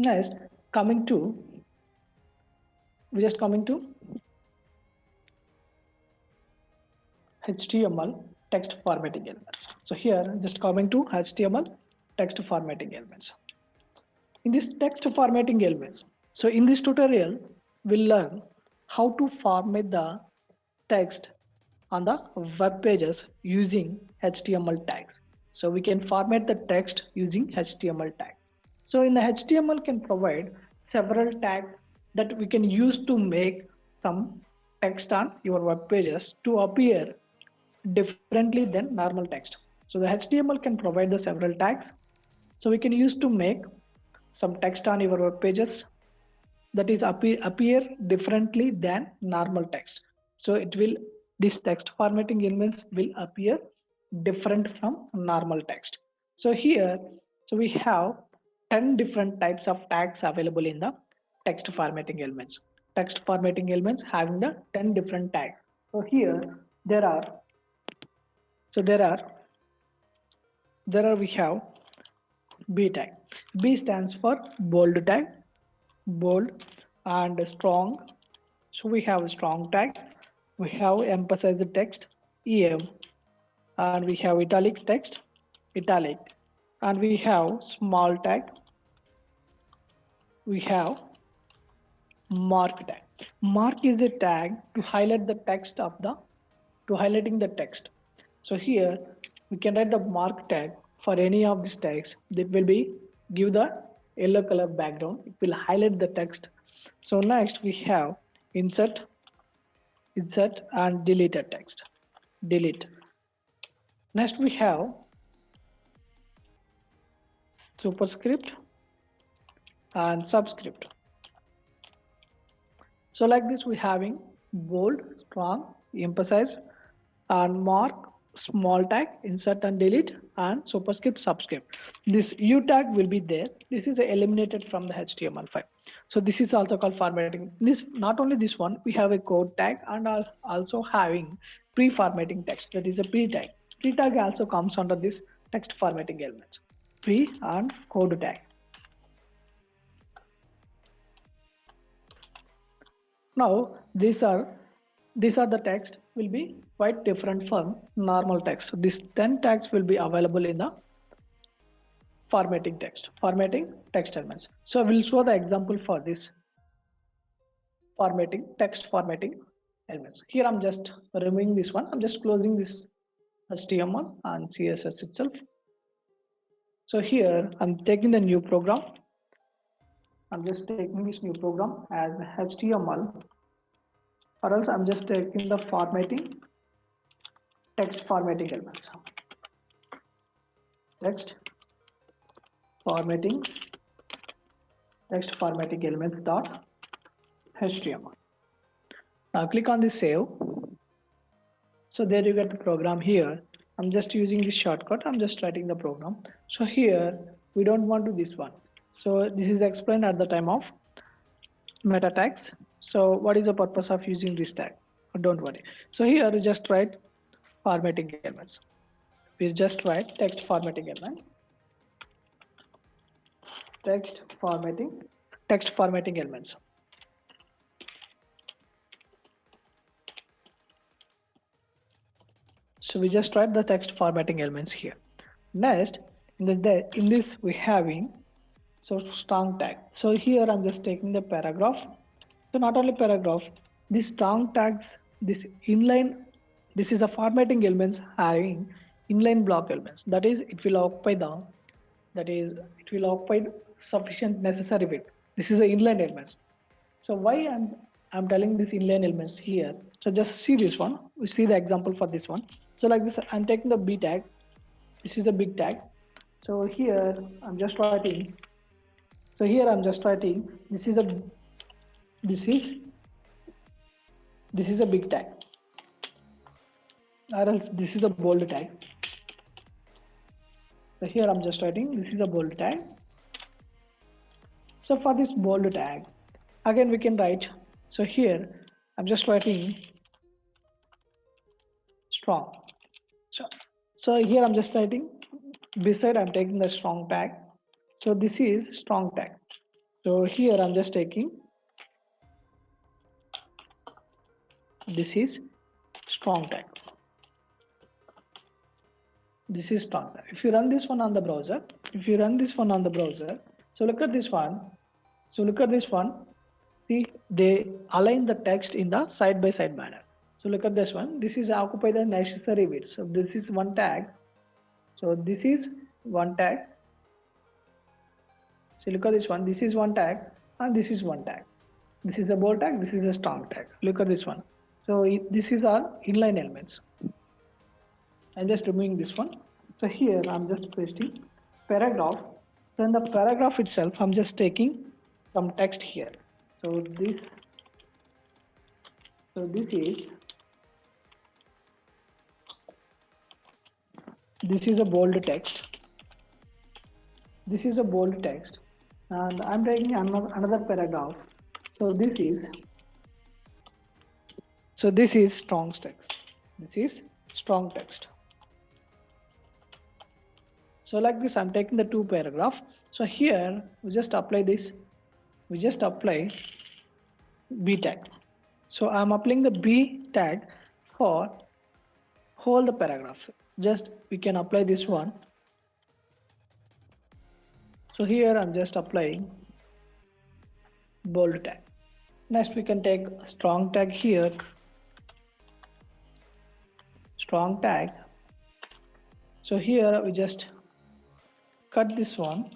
Next, coming to we just coming to HTML text formatting elements. So here just coming to HTML text formatting elements. In this text formatting elements, so in this tutorial we'll learn how to format the text on the web pages using HTML tags. So we can format the text using HTML tags. So in the HTML can provide several tags that we can use to make some text on your web pages to appear differently than normal text. So the HTML can provide the several tags. So we can use to make some text on your web pages that is appear differently than normal text. So it will this text formatting elements will appear different from normal text. So here so we have 10 different types of tags available in the text formatting elements. Text formatting elements having the 10 different tags. So here there are so there are we have B tag. B stands for bold tag, bold and strong. So we have strong tag, we have emphasized text, EM, and we have italic text, italic, and we have small tag, we have mark tag. Mark is a tag to highlight the text of the to highlighting the text. So here we can write the mark tag for any of these tags. That will be give the yellow color background. It will highlight the text. So next we have insert, insert and delete a text. Delete. Next we have superscript and subscript. So like this we having bold, strong, emphasize and mark, small tag, insert and delete and superscript, subscript. This U tag will be there. This is eliminated from the HTML file. So this is also called formatting. This not only this one, we have a code tag and also having pre-formatting text, that is a pre tag. Pre tag also comes under this text formatting elements. Pre and code tag. Now these are the text will be quite different from normal text. So these 10 tags will be available in the formatting text elements. So I will show the example for this text formatting elements. Here I'm just removing this one. I'm just closing this HTML and CSS itself. So here I'm taking the new program. I'm just taking this new program as HTML, or else I'm just taking the text formatting elements. Text formatting elements dot HTML. Now click on this save. So there you get the program here. I'm just using this shortcut. I'm just writing the program. So here we don't want to this one. So this is explained at the time of meta tags. So what is the purpose of using this tag? Don't worry. So here you just write formatting elements. We just write text formatting elements. Text formatting elements. So we just write the text formatting elements here. Next, in this we having so strong tag. So here I'm just taking the paragraph. So not only paragraph, these strong tags, this inline, this is a formatting elements having inline block elements. That is, it will occupy sufficient necessary width. This is the inline elements. So why I'm telling this inline elements here. So just see this one. We see the example for this one. So like this, I'm taking the B tag. This is a big tag. So here I'm just writing. So here I'm just writing. This is a big tag. Or else this is a bold tag. So here I'm just writing. This is a bold tag. So for this bold tag, again we can write. So here I'm just writing strong. So here I'm just writing, beside I'm taking the strong tag. So this is strong tag. So here I'm just taking, this is strong tag. This is strong tag. If you run this one on the browser, so look at this one. See, they align the text in the side by side manner. So look at this one. This is occupy the necessary width. So this is one tag. So this is one tag. So look at this one. This is one tag and this is one tag. This is a bold tag. This is a strong tag. Look at this one. So this is our inline elements. I'm just removing this one. So here I'm just pasting paragraph. So in the paragraph itself, I'm just taking some text here. So this is a bold text. This is a bold text, and I'm taking another paragraph. So this is strong text. This is strong text. So like this, I'm taking the two paragraph. So here we just apply this. We just apply B tag. So I'm applying the B tag for whole the paragraph. Just we can apply this one. So here I'm just applying bold tag. Next we can take a strong tag here. Strong tag. So here we just cut this one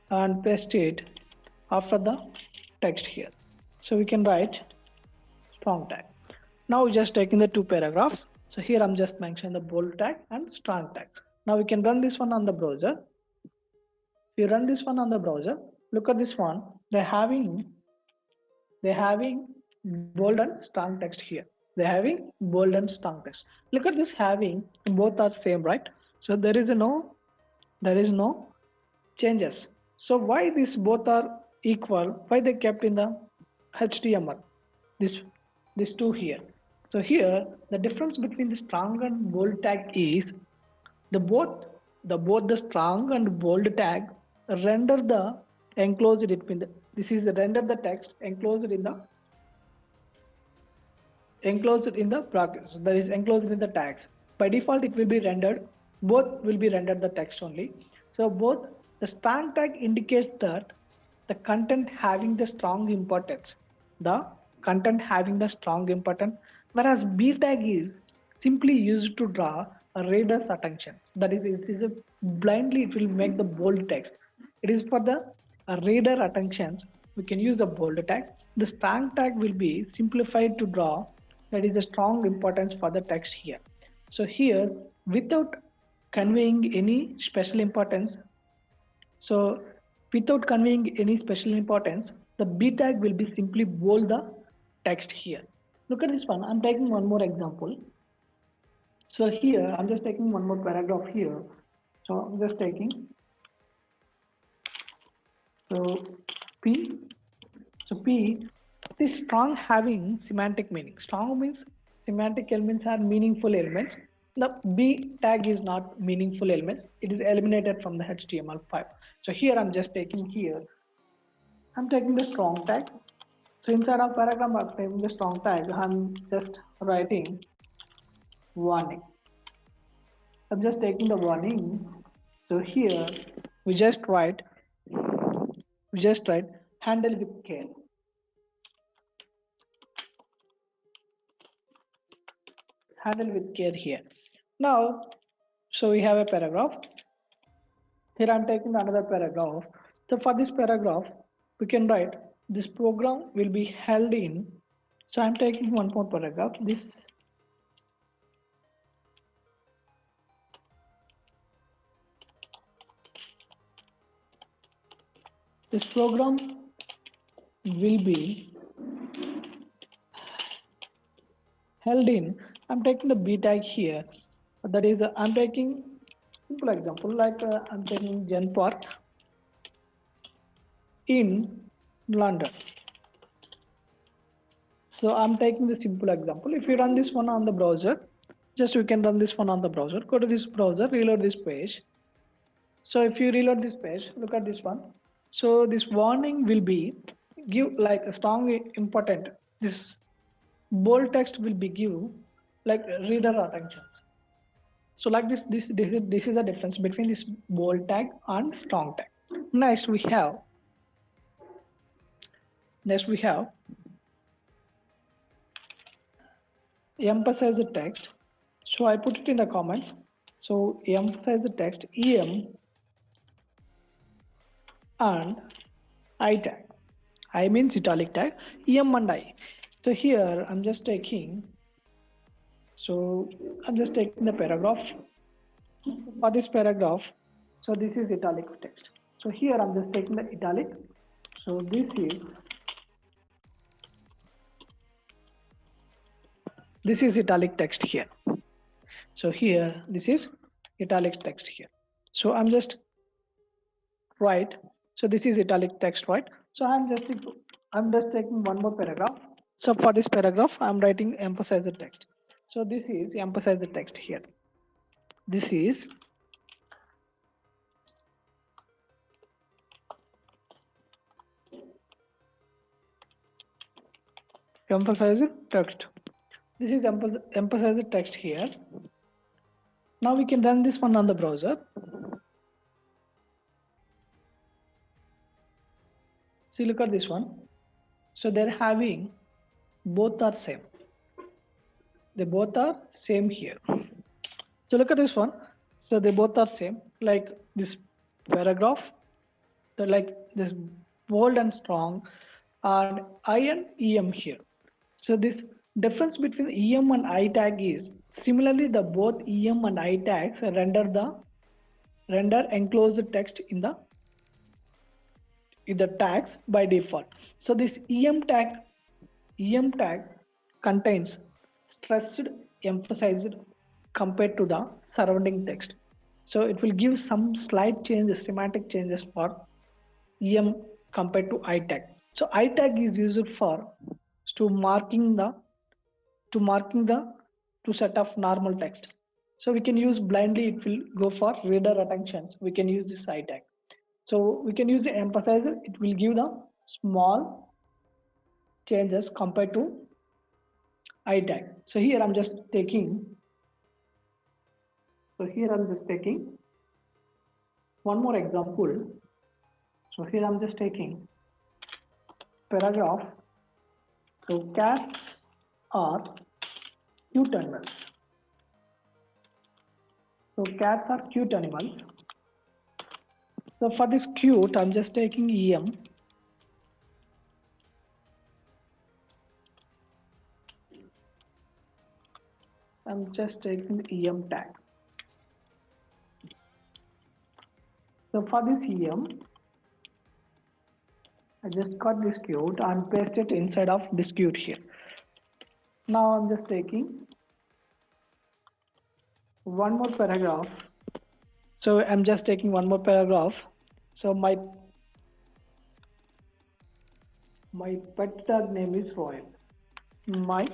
and paste it after the text here. So we can write strong tag. Now we're just taking the two paragraphs. So here I'm just mentioning the bold tag and strong tag. Now we can run this one on the browser. If you run this one on the browser, look at this one. They're having bold and strong text here. They're having bold and strong text. Look at this having, both are same, right? So there is no changes. So why these both are equal? Why they kept in the HTML? This two here. So here the difference between the strong and bold tag is both the strong and bold tag render the enclosed between the, this is the render the text enclosed in the brackets, that is enclosed in the tags. By default it will be rendered, both will be rendered the text only. So both the strong tag indicates that the content having the strong importance, whereas B tag is simply used to draw a reader's attention. That is, it is a blindly it will make the bold text. It is for the reader attentions. We can use the bold tag. The strong tag will be simplified to draw, that is a strong importance for the text here. So here, without conveying any special importance, the B tag will be simply bold the text here. Look at this one. I'm taking one more example. So here I'm just taking one more paragraph here. So I'm just taking P. This strong having semantic meaning. Strong means semantic elements are meaningful elements. The B tag is not meaningful element. It is eliminated from the HTML5. So here I'm just taking I'm taking the strong tag. So inside of paragraph I'm taking the strong tag. I'm just writing warning. I'm just taking the warning. So here we just write handle with care. Handle with care here. Now, so we have a paragraph. Here I'm taking another paragraph. So for this paragraph, we can write this program will be held in. So I'm taking one more paragraph. This program will be held in. I'm taking the B tag here. That is, I'm taking simple example like I'm taking Gen Park in London. So I'm taking the simple example. If you run this one on the browser, just you can run this one on the browser. Go to this browser, reload this page. So if you reload this page, look at this one. So this warning will be give like a strong important. This bold text will be give like reader attention. So like this is the difference between this bold tag and strong tag. Next we have next we have emphasize the text. So I put it in the comments. So emphasize the text em and I tag. I means italic tag, em and I. So here I'm just taking the paragraph. For this paragraph, so this is italic text. So here I'm just taking the italic. So this is italic text here. So here this is italic text here. So I'm just right. So this is italic text, right? So I'm just taking one more paragraph. So for this paragraph, I'm writing emphasize the text. So this is emphasize the text here. This is emphasize the text. This is emphasize the text here. Now we can run this one on the browser. See, look at this one. So they're having both are same. They both are same here. So look at this one. So they both are same. Like this paragraph, they're like this bold and strong, and I and EM here. So this difference between EM and I tag is similarly the both EM and I tags render enclosed text in the tags by default. So this EM tag contains stressed, emphasized compared to the surrounding text. So it will give some slight changes, semantic changes for EM compared to I tag. So I tag is used for to marking the two set of normal text. So we can use blindly, it will go for reader attentions. We can use this I tag. So we can use the emphasizer, it will give the small changes compared to I tag. So here I'm just taking one more example. So here I'm just taking paragraph. So cats are cute animals. So cats are cute animals. So for this cute, I'm just taking EM. I'm just taking the EM tag. So for this EM, I just cut this cute and paste it inside of this cute here. Now I'm just taking one more paragraph. So I'm just taking one more paragraph. So my pet dog name is Royal. My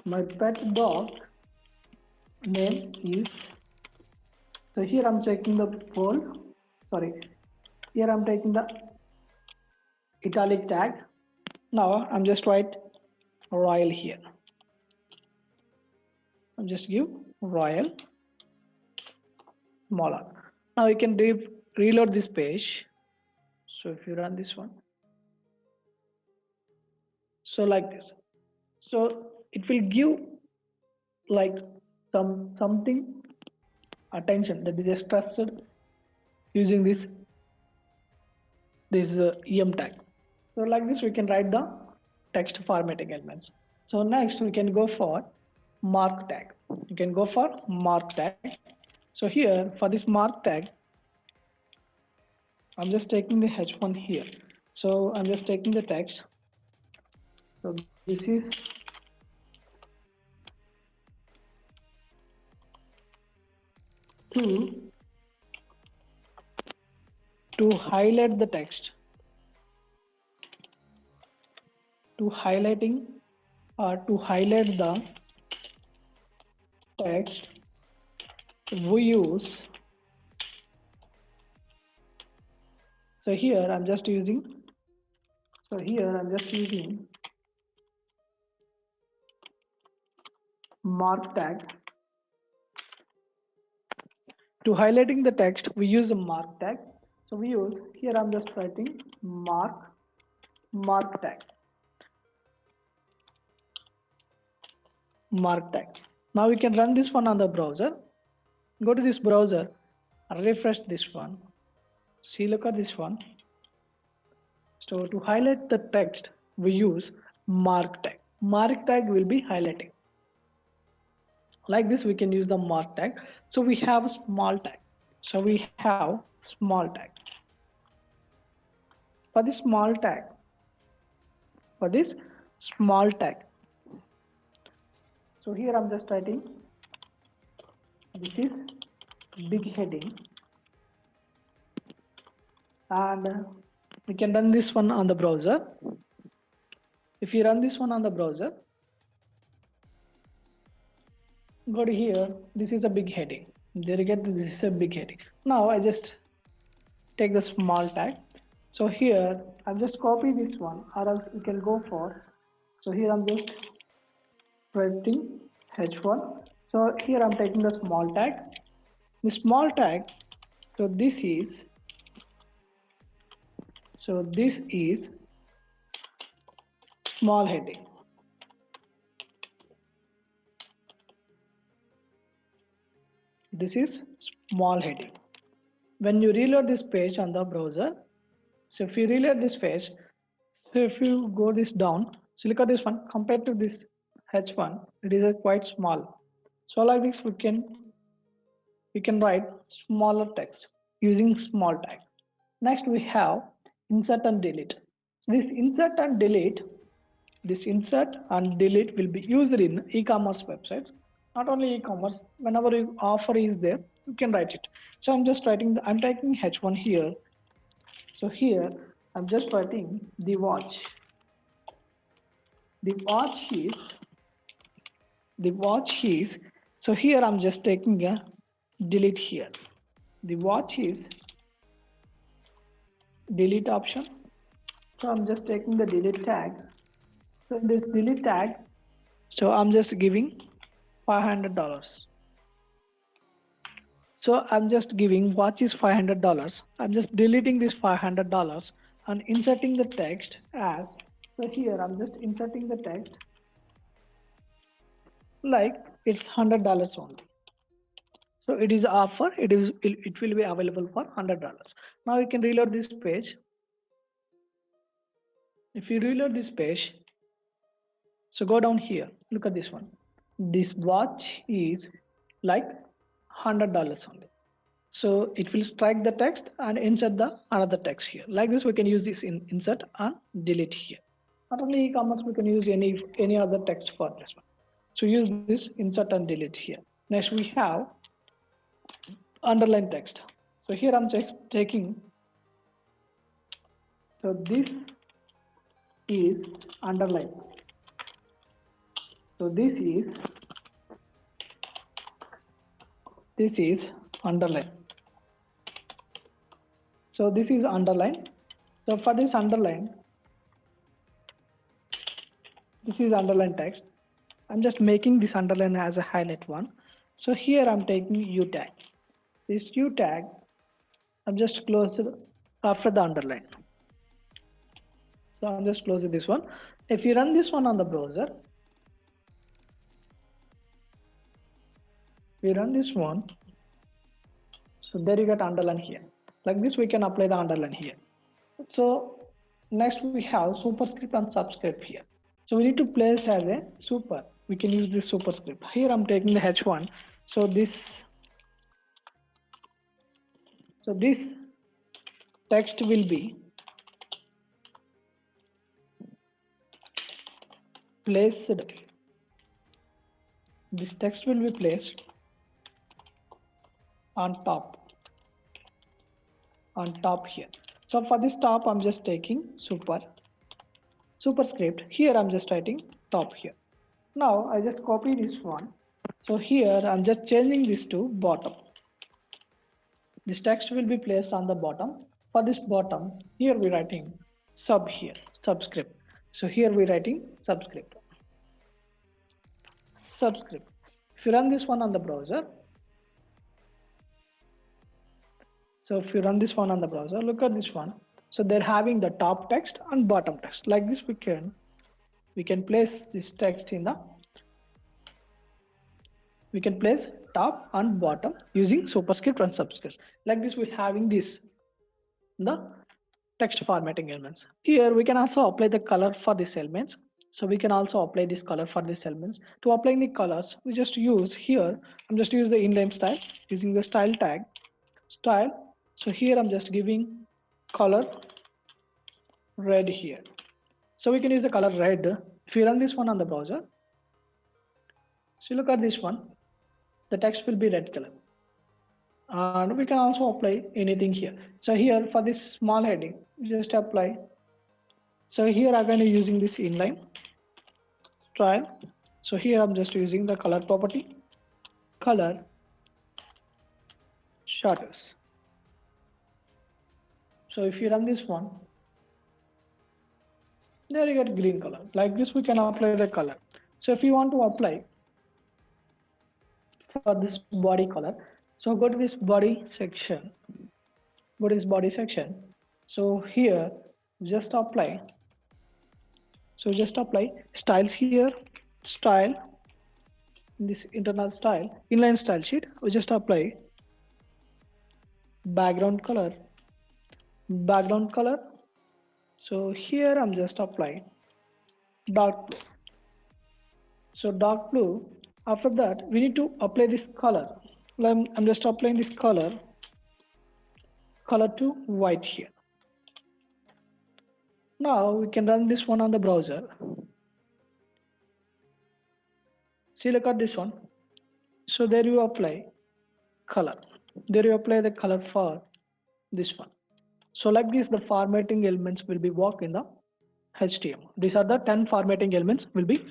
pet dog name is, so here I'm checking the here I'm taking the italic tag. Now I'm just write Royal here. I'm just give Royal smaller. Now you can reload this page. So if you run this one, so like this, so it will give like something attention that is trusted using this EM tag. So like this we can write the text formatting elements. So next we can go for mark tag. You can go for mark tag. So here for this mark tag, I'm just taking the H1 here. So I'm just taking the text. So this is to highlight the text, to highlight the text we use, so here I'm just using, mark tag. To highlighting the text, we use a mark tag. So we use, here I'm just writing mark tag. Now we can run this one on the browser. Go to this browser, refresh this one. See, look at this one. So to highlight the text, we use mark tag. Mark tag will be highlighting. Like this, we can use the mark tag. So we have a small tag. For this small tag, so here I'm just writing, this is big heading, and we can run this one on the browser. If you run this one on the browser, go to here, this is a big heading. There you get, this is a big heading. Now I just take the small tag. So here I'll just copy this one, or else you can go for, so here I'm just writing h1. So here I'm taking the small tag. The small tag, so this is small heading. This is small heading. When you reload this page on the browser, so if you reload this page, so if you go this down, so look at this one, compared to this h1, it is quite small. So like this, we can write smaller text using small tag. Next we have insert and delete. This insert and delete will be used in e-commerce websites. Not only e-commerce, whenever your offer is there, you can write it. So I'm just writing, I'm taking h1 here. So here I'm just writing the watch. The watch is, so here I'm just taking a delete here. The watch is delete option. So I'm just taking the delete tag. So in this delete tag, so I'm just giving $500. So I'm just giving watch is $500. I'm just deleting this $500 and inserting the text as, so here I'm just inserting the text like it's $100 only. So it is offer, it will be available for $100. Now you can reload this page. If you reload this page, so go down here, look at this one. This watch is like $100 only. So it will strike the text and insert the another text here. Like this, we can use this in insert and delete here. Not only e-commerce, we can use any other text for this one. So use this insert and delete here. Next we have underline text. So here I'm just taking, so this is underline. So this is underline. So this is underline. So for this underline, this is underline text. I'm just making this underline as a highlight one. So here I'm taking U tag. This U tag, I'm just closing after the underline. So I'm just closing this one. If you run this one on the browser, we run this one. So there you get underline here. Like this, we can apply the underline here. So next we have superscript and subscript here. So we need to place as a super. We can use this superscript. Here I'm taking the h1. So this text will be placed. This text will be placed on top here. So for this top, I'm just taking superscript. Here I'm just writing top here. Now I just copy this one So here I'm just changing this to bottom. This text will be placed on the bottom. For this bottom, here we're writing subscript. So here we're writing subscript. If you run this one on the browser, look at this one. So they're having the top text and bottom text. Like this, we can place this text in the we can place top and bottom using superscript and subscript. Like this, we're having this the text formatting elements. Here we can also apply the color for these elements. So we can also apply this color for these elements. To apply the colors, we just use here. I'm just use the inline style using the style tag style. So here I'm just giving color red here. So we can use the color red. If you run this one on the browser, so look at this one, the text will be red color. And we can also apply anything here. So here for this small heading, just apply. So here again using this inline style. So here I'm just using the color property, color shadows. So if you run this one, there you get green color. Like this, we can apply the color. So if you want to apply for this body color, so go to this body section. So here, just apply. So just apply styles here, style, this internal style, inline style sheet. We just apply background color. So here I'm just applying dark blue. So dark blue. After that, we need to apply this color. I'm just applying this color to white here. Now we can run this one on the browser. See, look at this one. So there you apply color. There you apply the color for this one. So like this, the formatting elements will be work in the HTML. These are the 10 formatting elements will be